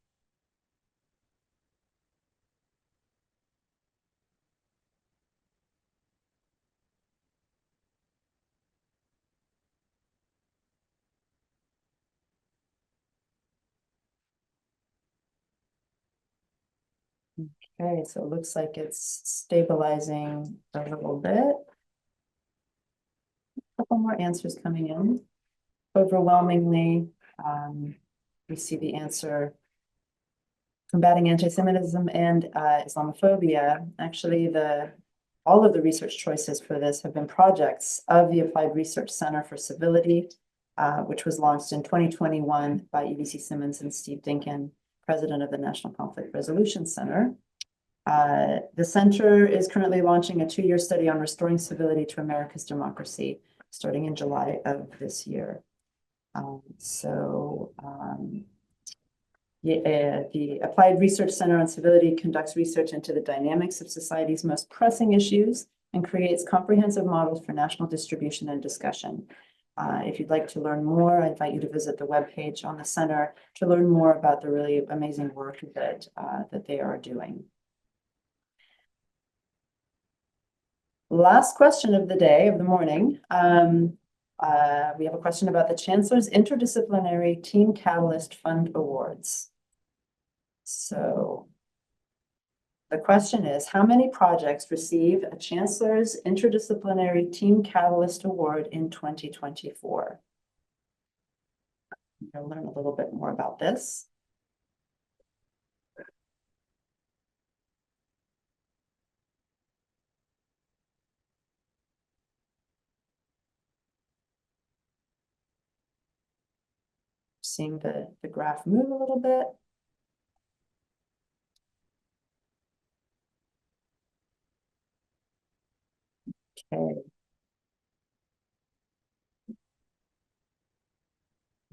S1: Okay, so it looks like it's stabilizing a little bit. Couple more answers coming in. Overwhelmingly, we see the answer combating anti-Semitism and Islamophobia. Actually, all of the research choices for this have been projects of the Applied Research Center for Civility, which was launched in 2021 by EBC Simmons and Steve Dinkin, president of the National Conflict Resolution Center. The center is currently launching a 2-year study on restoring civility to America's democracy, starting in July of this year. The Applied Research Center on Civility conducts research into the dynamics of society's most pressing issues and creates comprehensive models for national distribution and discussion. If you'd like to learn more, I invite you to visit the webpage on the center to learn more about the really amazing work that they are doing. Last question of the day, of the morning. We have a question about the Chancellor's Interdisciplinary Team Catalyst Fund Awards. So the question is, how many projects receive a Chancellor's Interdisciplinary Team Catalyst Award in 2024? We'll learn a little bit more about this. Seeing the graph move a little bit. Okay.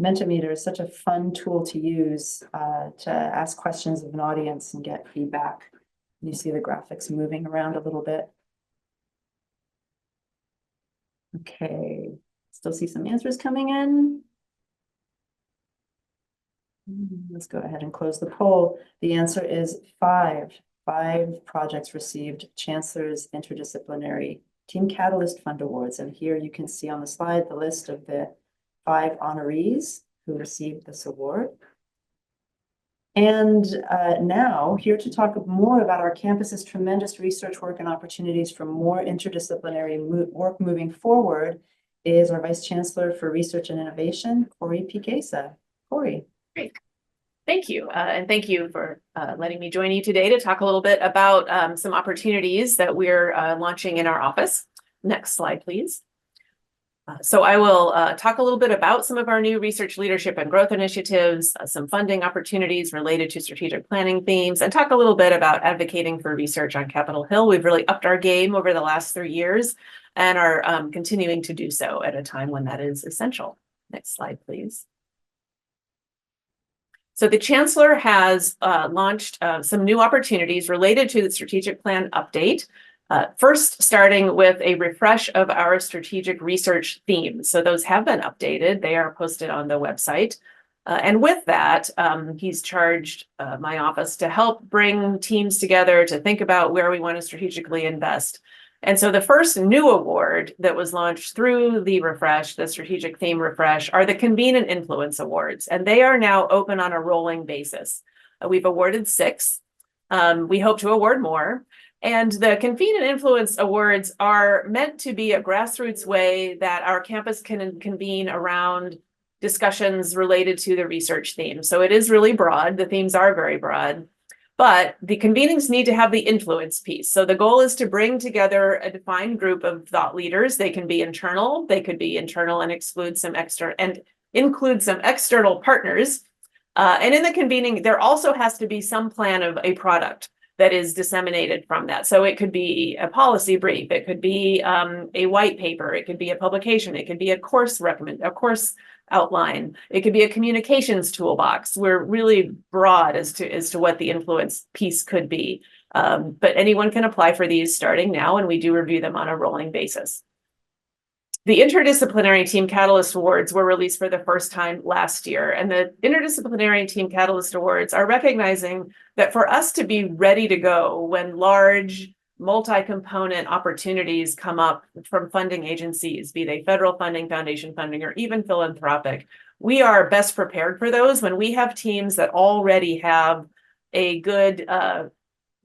S1: Mentimeter is such a fun tool to use to ask questions of an audience and get feedback. You see the graphics moving around a little bit. Okay, still see some answers coming in. Let's go ahead and close the poll. The answer is 5. 5 projects received Chancellor's Interdisciplinary Team Catalyst Fund Awards. And here you can see on the slide the list of the 5 honorees who received this award. And now here to talk more about our campus's tremendous research work and opportunities for more interdisciplinary work moving forward is our Vice Chancellor for Research and Innovation, Corey Piquesa. Corey.
S7: Great. Thank you. And thank you for letting me join you today to talk a little bit about some opportunities that we're launching in our office. Next slide, please. So I will talk a little bit about some of our new research leadership and growth initiatives, some funding opportunities related to strategic planning themes, and talk a little bit about advocating for research on Capitol Hill. We've really upped our game over the last 3 years and are continuing to do so at a time when that is essential. Next slide, please. So the Chancellor has launched some new opportunities related to the strategic plan update. First, starting with a refresh of our strategic research themes. So those have been updated. They are posted on the website. And with that, he's charged my office to help bring teams together to think about where we want to strategically invest. And so the first new award that was launched through the refresh, the strategic theme refresh, are the Convene and Influence Awards. And they are now open on a rolling basis. We've awarded 6. We hope to award more. And the Convene and Influence Awards are meant to be a grassroots way that our campus can convene around discussions related to the research theme. So it is really broad. The themes are very broad. But the convenings need to have the influence piece. So the goal is to bring together a defined group of thought leaders. They can be internal. They could be internal and include some external partners. And in the convening, there also has to be some plan of a product that is disseminated from that. So it could be a policy brief. It could be a white paper. It could be a publication. It could be a course outline. It could be a communications toolbox. We're really broad as to what the influence piece could be. But anyone can apply for these starting now, and we do review them on a rolling basis. The Interdisciplinary Team Catalyst Awards were released for the first time last year, and the Interdisciplinary Team Catalyst Awards are recognizing that for us to be ready to go when large multi-component opportunities come up from funding agencies, be they federal funding, foundation funding, or even philanthropic, we are best prepared for those when we have teams that already have a good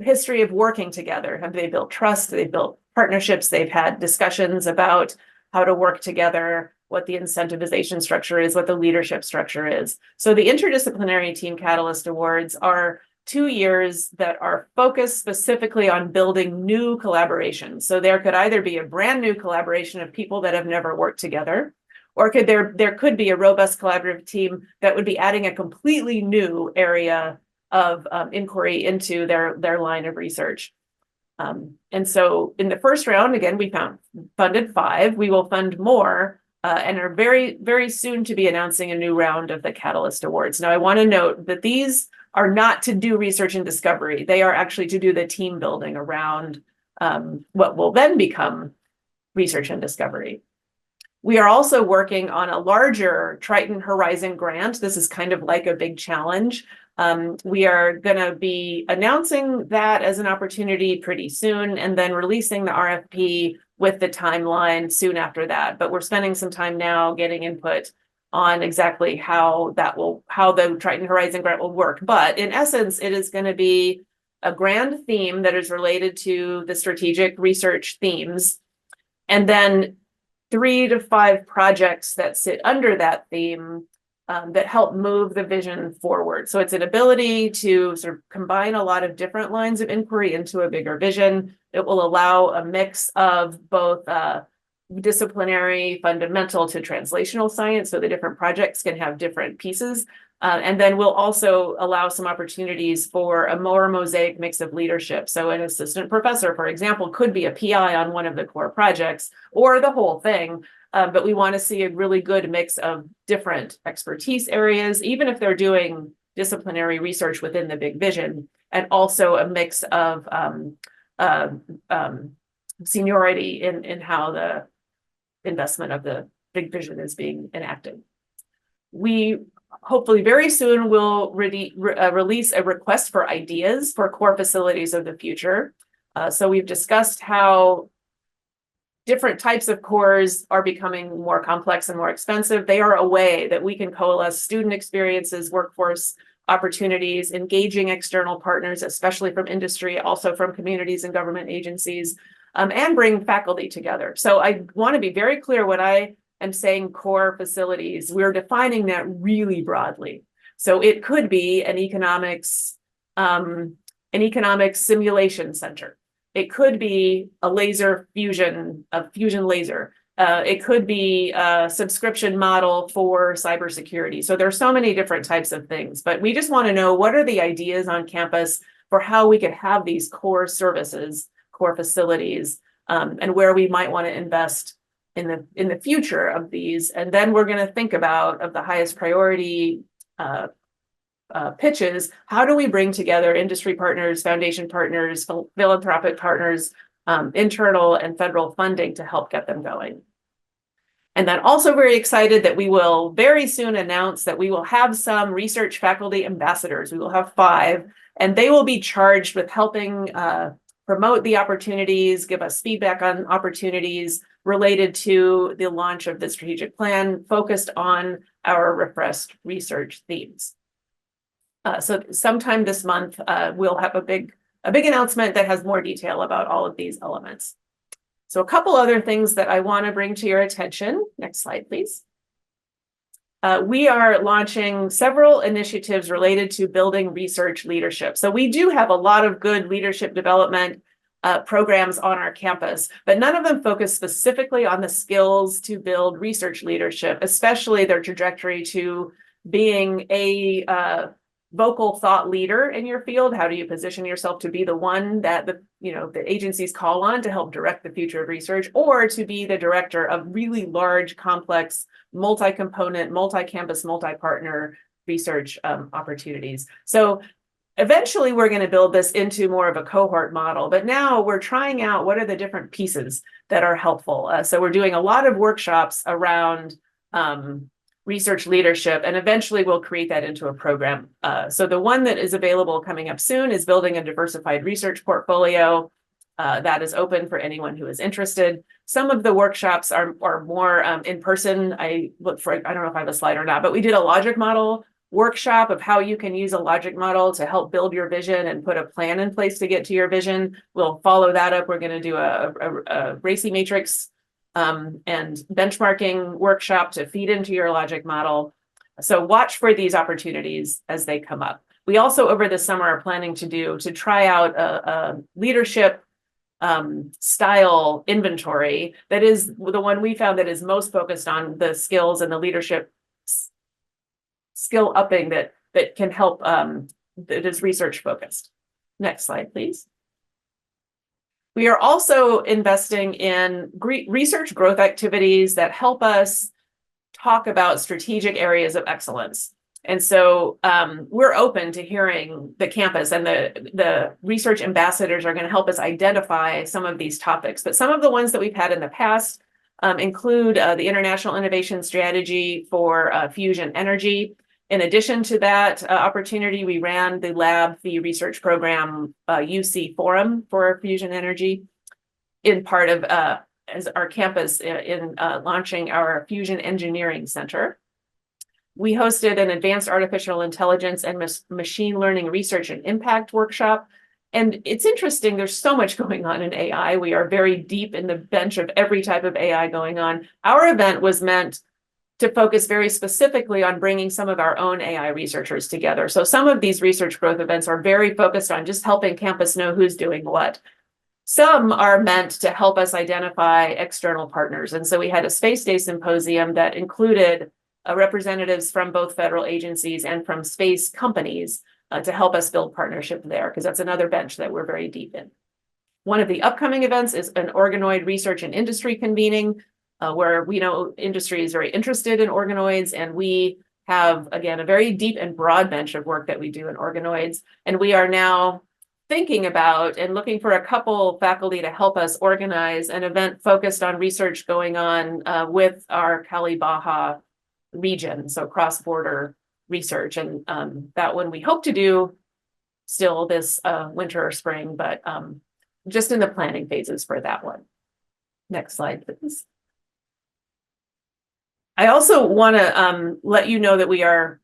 S7: history of working together? Have they built trust? They've built partnerships. They've had discussions about how to work together, what the incentivization structure is, what the leadership structure is. So the Interdisciplinary Team Catalyst Awards are 2 years that are focused specifically on building new collaborations. So there could either be a brand new collaboration of people that have never worked together, or there could be a robust collaborative team that would be adding a completely new area of inquiry into their line of research. And so in the first round, again, we funded 5. We will fund more and are very, very soon to be announcing a new round of the Catalyst Awards. Now, I want to note that these are not to do research and discovery. They are actually to do the team building around what will then become research and discovery. We are also working on a larger Triton Horizon grant. This is kind of like a big challenge. We are going to be announcing that as an opportunity pretty soon and then releasing the RFP with the timeline soon after that. But we're spending some time now getting input on exactly how the Triton Horizon grant will work. But in essence, it is going to be a grand theme that is related to the strategic research themes, and then 3 to 5 projects that sit under that theme that help move the vision forward. So it's an ability to sort of combine a lot of different lines of inquiry into a bigger vision. It will allow a mix of both disciplinary, fundamental to translational science, so the different projects can have different pieces. And then we'll also allow some opportunities for a more mosaic mix of leadership. So an assistant professor, for example, could be a PI on one of the core projects or the whole thing. But we want to see a really good mix of different expertise areas, even if they're doing disciplinary research within the big vision, and also a mix of seniority in how the investment of the big vision is being enacted. We hopefully very soon will release a request for ideas for core facilities of the future. So we've discussed how different types of cores are becoming more complex and more expensive. They are a way that we can coalesce student experiences, workforce opportunities, engaging external partners, especially from industry, also from communities and government agencies, and bring faculty together. So I want to be very clear when I am saying core facilities, we're defining that really broadly. So it could be an economics simulation center. It could be a fusion laser. It could be a subscription model for cybersecurity. So there's so many different types of things, but we just want to know what are the ideas on campus for how we could have these core services, core facilities, and where we might want to invest in the future of these. And then we're going to think about, of the highest priority pitches, how do we bring together industry partners, foundation partners, philanthropic partners, internal and federal funding to help get them going. And then also very excited that we will very soon announce that we will have some research faculty ambassadors. We will have 5, and they will be charged with helping promote the opportunities, give us feedback on opportunities related to the launch of the strategic plan focused on our refreshed research themes. So sometime this month, we'll have a big announcement that has more detail about all of these elements. So a couple other things that I want to bring to your attention. Next slide, please. We are launching several initiatives related to building research leadership. So we do have a lot of good leadership development programs on our campus, but none of them focus specifically on the skills to build research leadership, especially their trajectory to being a vocal thought leader in your field. How do you position yourself to be the one that the agencies call on to help direct the future of research, or to be the director of really large, complex, multi-component, multi-campus, multi-partner research opportunities. So eventually we're going to build this into more of a cohort model, but now we're trying out what are the different pieces that are helpful. So we're doing a lot of workshops around research leadership, and eventually we'll create that into a program. So the one that is available coming up soon is building a diversified research portfolio that is open for anyone who is interested. Some of the workshops are more in person. I don't know if I have a slide or not, but we did a logic model workshop of how you can use a logic model to help build your vision and put a plan in place to get to your vision. We'll follow that up. We're going to do a RACI matrix and benchmarking workshop to feed into your logic model. So watch for these opportunities as they come up. We also, over the summer, are planning to try out a leadership style inventory that is the one we found that is most focused on the skills and the leadership skill upping that can help, that is research focused. Next slide, please. We are also investing in research growth activities that help us talk about strategic areas of excellence. And so we're open to hearing the campus, and the research ambassadors are going to help us identify some of these topics. But some of the ones that we've had in the past include the International Innovation Strategy for Fusion Energy. In addition to that opportunity, we ran the Lab the Research Program UC Forum for Fusion Energy in part of as our campus in launching our Fusion Engineering Center. We hosted an Advanced Artificial Intelligence and Machine Learning Research and Impact workshop. And it's interesting, there's so much going on in AI. We are very deep in the bench of every type of AI going on. Our event was meant to focus very specifically on bringing some of our own AI researchers together. So some of these research growth events are very focused on just helping campus know who's doing what. Some are meant to help us identify external partners. And so we had a Space Day symposium that included representatives from both federal agencies and from space companies to help us build partnership there, because that's another bench that we're very deep in. One of the upcoming events is an organoid research and industry convening, where we know industry is very interested in organoids, and we have, again, a very deep and broad bench of work that we do in organoids. And we are now thinking about and looking for a couple faculty to help us organize an event focused on research going on with our Cali Baja region, so cross-border research. And that one we hope to do still this winter or spring, but just in the planning phases for that one. Next slide, please. I also want to let you know that we are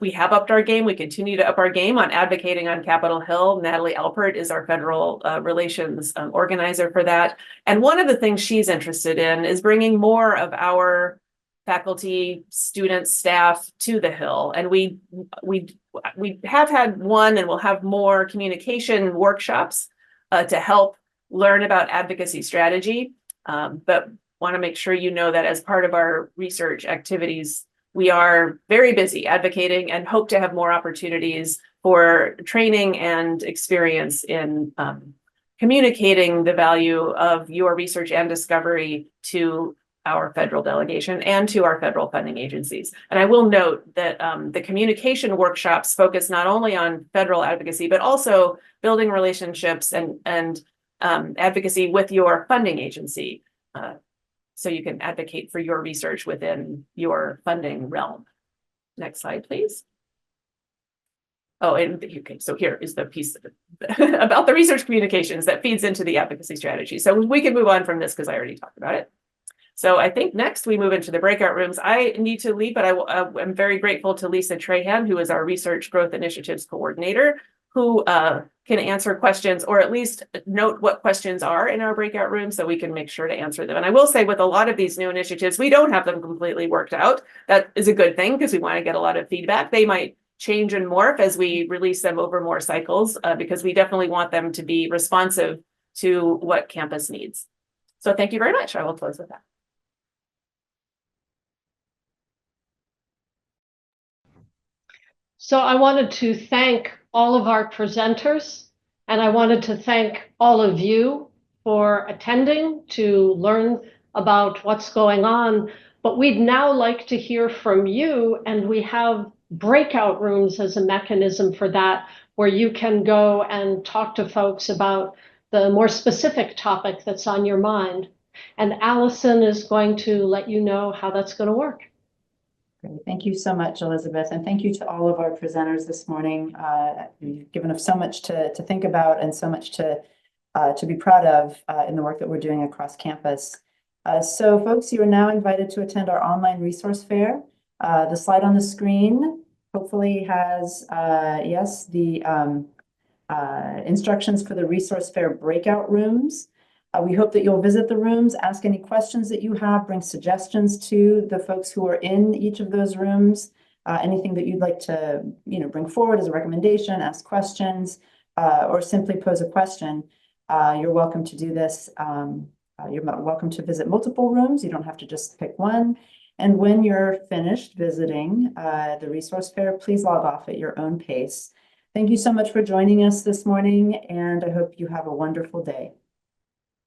S7: we have upped our game. We continue to up our game on advocating on Capitol Hill. Natalie Alpert is our federal relations organizer for that. And one of the things she's interested in is bringing more of our faculty, students, staff to the Hill. And we have had one, and we'll have more communication workshops to help learn about advocacy strategy. But want to make sure you know that as part of our research activities, we are very busy advocating and hope to have more opportunities for training and experience in communicating the value of your research and discovery to our federal delegation and to our federal funding agencies. And I will note that the communication workshops focus not only on federal advocacy, but also building relationships and advocacy with your funding agency. So you can advocate for your research within your funding realm. Next slide, please. Oh, and okay, so here is the piece about the research communications that feeds into the advocacy strategy. So we can move on from this because I already talked about it. So I think next we move into the breakout rooms. I need to leave, but I'm very grateful to Lisa Trahan, who is our Research Growth Initiatives Coordinator, who can answer questions, or at least note what questions are in our breakout room so we can make sure to answer them. And I will say, with a lot of these new initiatives, we don't have them completely worked out. That is a good thing because we want to get a lot of feedback. They might change and morph as we release them over more cycles because we definitely want them to be responsive to what campus needs. So thank you very much. I will close with that.
S2: So I wanted to thank all of our presenters, and I wanted to thank all of you for attending to learn about what's going on. But we'd now like to hear from you, and we have breakout rooms as a mechanism for that, where you can go and talk to folks about the more specific topic that's on your mind. And Allison is going to let you know how that's going to work.
S1: Great. Thank you so much, Elizabeth. And thank you to all of our presenters this morning. You've given us so much to think about and so much to be proud of in the work that we're doing across campus. So folks, you are now invited to attend our online resource fair. The slide on the screen hopefully has, yes, the instructions for the resource fair breakout rooms. We hope that you'll visit the rooms, ask any questions that you have, bring suggestions to the folks who are in each of those rooms. Anything that you'd like to, bring forward as a recommendation, ask questions, or simply pose a question. You're welcome to do this. You're welcome to visit multiple rooms. You don't have to just pick one. And when you're finished visiting the resource fair, please log off at your own pace. Thank you so much for joining us this morning, and I hope you have a wonderful day.